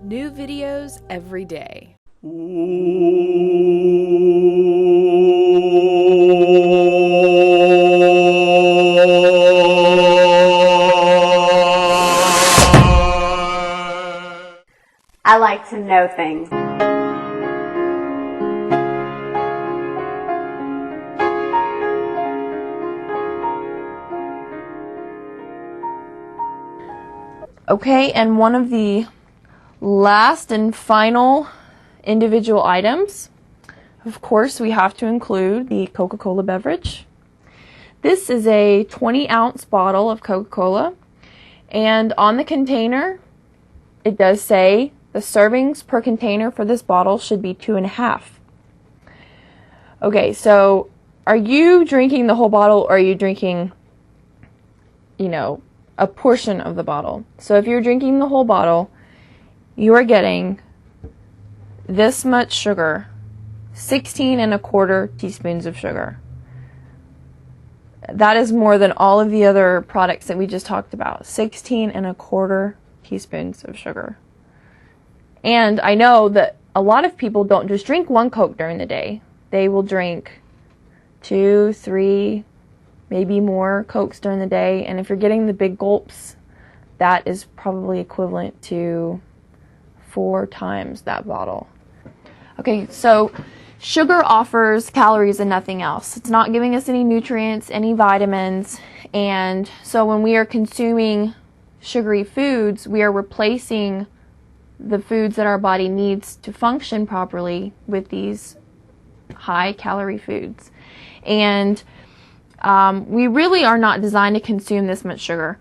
New videos every day. I like to know things. Okay, and one of the last and final individual items, of course, we have to include the Coca-Cola beverage. This is a 20-ounce bottle of Coca-Cola, and on the container, it does say the servings per container for this bottle should be 2.5. Okay, so are you drinking the whole bottle, or are you drinking, a portion of the bottle? So if you're drinking the whole bottle, you are getting this much sugar, 16.25 teaspoons of sugar. That is more than all of the other products that we just talked about. 16.25 teaspoons of sugar. And I know that a lot of people don't just drink one Coke during the day. They will drink 2, 3, maybe more Cokes during the day. And if you're getting the big gulps, that is probably equivalent to 4 times that bottle. Okay, so sugar offers calories and nothing else. It's not giving us any nutrients, any vitamins. And so when we are consuming sugary foods, we are replacing the foods that our body needs to function properly with these high calorie foods. And we really are not designed to consume this much sugar.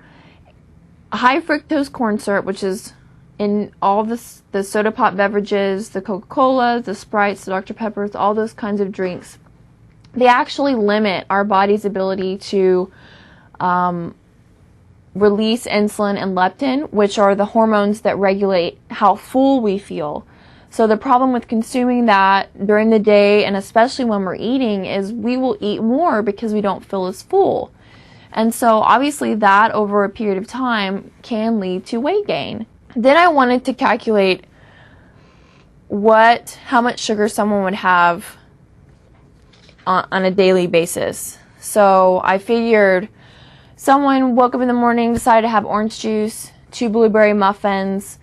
High fructose corn syrup, which is in all the soda pop beverages, the Coca-Cola, the Sprites, the Dr. Peppers, all those kinds of drinks, they actually limit our body's ability to release insulin and leptin, which are the hormones that regulate how full we feel. So the problem with consuming that during the day, and especially when we're eating, is we will eat more because we don't feel as full. And so obviously that over a period of time can lead to weight gain. Then I wanted to calculate how much sugar someone would have on a daily basis. So I figured someone woke up in the morning, decided to have orange juice, 2 blueberry muffins,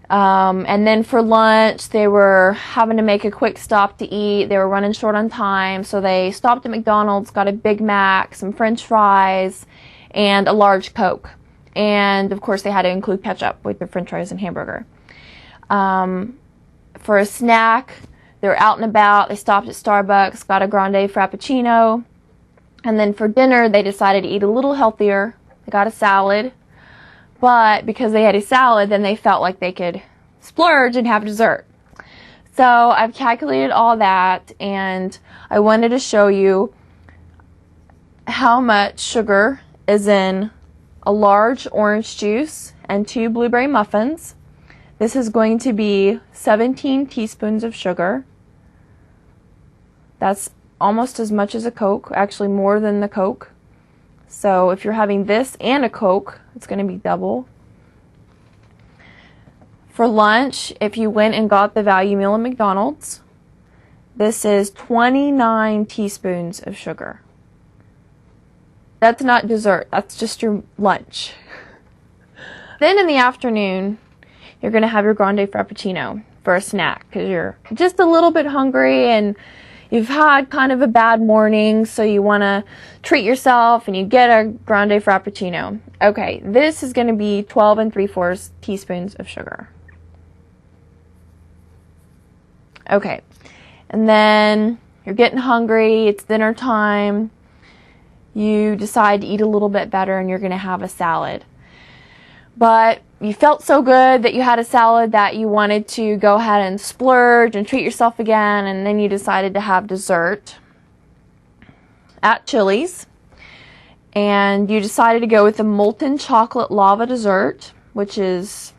and then for lunch, they were having to make a quick stop to eat. They were running short on time, so they stopped at McDonald's, got a Big Mac, some French fries, and a large Coke. And, of course, they had to include ketchup with their French fries and hamburger. For a snack, they were out and about. They stopped at Starbucks, got a grande frappuccino. And then for dinner, they decided to eat a little healthier. They got a salad. But because they had a salad, then they felt like they could splurge and have dessert. So I've calculated all that, and I wanted to show you how much sugar is in a large orange juice and 2 blueberry muffins. This is going to be 17 teaspoons of sugar. That's almost as much as a Coke, actually more than the Coke. So if you're having this and a Coke, it's going to be double. For lunch, if you went and got the value meal at McDonald's, this is 29 teaspoons of sugar. That's not dessert, that's just your lunch. Then in the afternoon, you're going to have your grande frappuccino for a snack because you're just a little bit hungry and you've had kind of a bad morning, so you want to treat yourself and you get a grande frappuccino. Okay, this is going to be 12 3/4 teaspoons of sugar. Okay, and then you're getting hungry, it's dinner time, you decide to eat a little bit better and you're going to have a salad. But you felt so good that you had a salad that you wanted to go ahead and splurge and treat yourself again, and then you decided to have dessert at Chili's. And you decided to go with the molten chocolate lava dessert, which is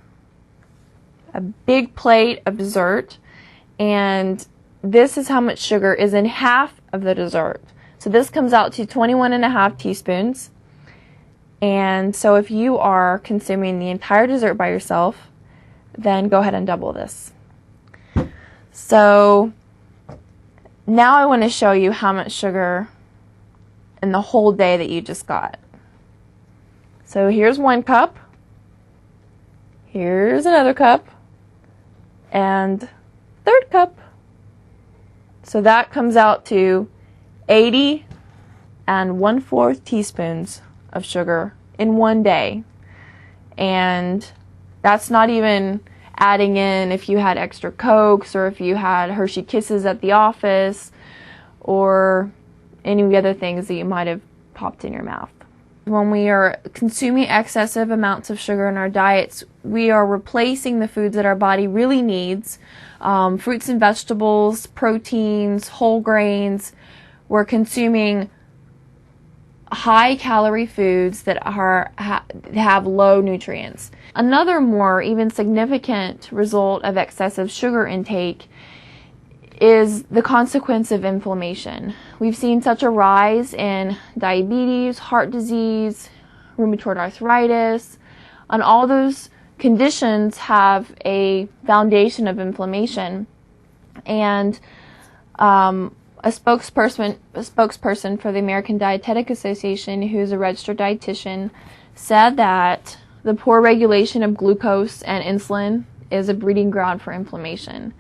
a big plate of dessert. And this is how much sugar is in half of the dessert. So this comes out to 21.5 teaspoons. And so if you are consuming the entire dessert by yourself, then go ahead and double this. So now I want to show you how much sugar in the whole day that you just got. So here's 1 cup, here's another cup, and 3rd cup. So that comes out to 80 1/4 teaspoons of sugar in one day. And that's not even adding in if you had extra Cokes or if you had Hershey Kisses at the office or any other things that you might have popped in your mouth. When we are consuming excessive amounts of sugar in our diets, we are replacing the foods that our body really needs, fruits and vegetables, proteins, whole grains. We're consuming high-calorie foods that have low nutrients. Another more even significant result of excessive sugar intake is the consequence of inflammation. We've seen such a rise in diabetes, heart disease, rheumatoid arthritis, and all those conditions have a foundation of inflammation. And a spokesperson for the American Dietetic Association, who's a registered dietitian, said that the poor regulation of glucose and insulin is a breeding ground for inflammation.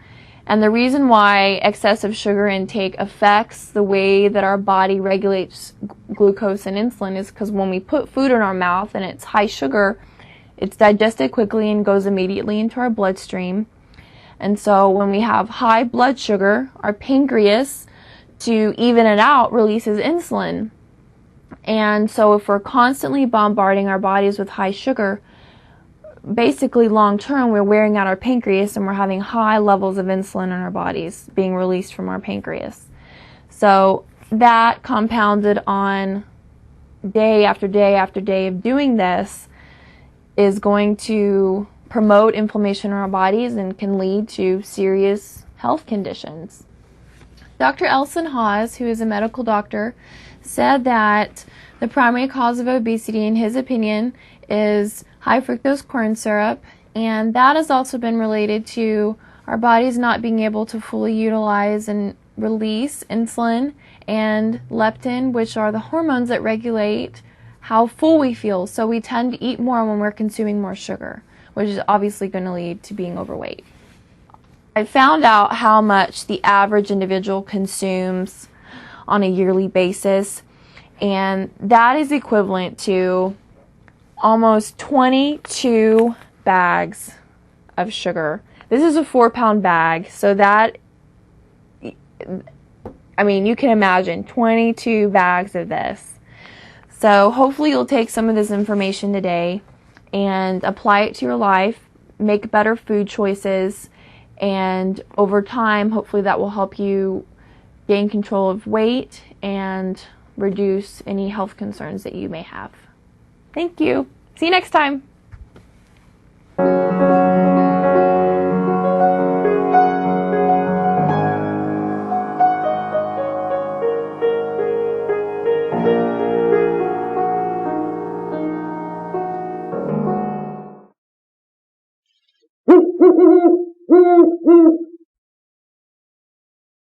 And the reason why excessive sugar intake affects the way that our body regulates glucose and insulin is because when we put food in our mouth and it's high sugar, it's digested quickly and goes immediately into our bloodstream. And so when we have high blood sugar, our pancreas, to even it out, releases insulin. And so if we're constantly bombarding our bodies with high sugar, basically long term we're wearing out our pancreas and we're having high levels of insulin in our bodies being released from our pancreas. So that compounded on day after day after day of doing this is going to promote inflammation in our bodies and can lead to serious health conditions. Dr. Elson Haas, who is a medical doctor, said that the primary cause of obesity, in his opinion, is high fructose corn syrup, and that has also been related to our bodies not being able to fully utilize and release insulin and leptin, which are the hormones that regulate how full we feel. So we tend to eat more when we're consuming more sugar, which is obviously going to lead to being overweight. I found out how much the average individual consumes on a yearly basis, and that is equivalent to almost 22 bags of sugar. This is a 4-pound bag, so that, I mean, you can imagine 22 bags of this. So hopefully you'll take some of this information today and apply it to your life, make better food choices, and over time, hopefully that will help you gain control of weight and reduce any health concerns that you may have. Thank you. See you next time.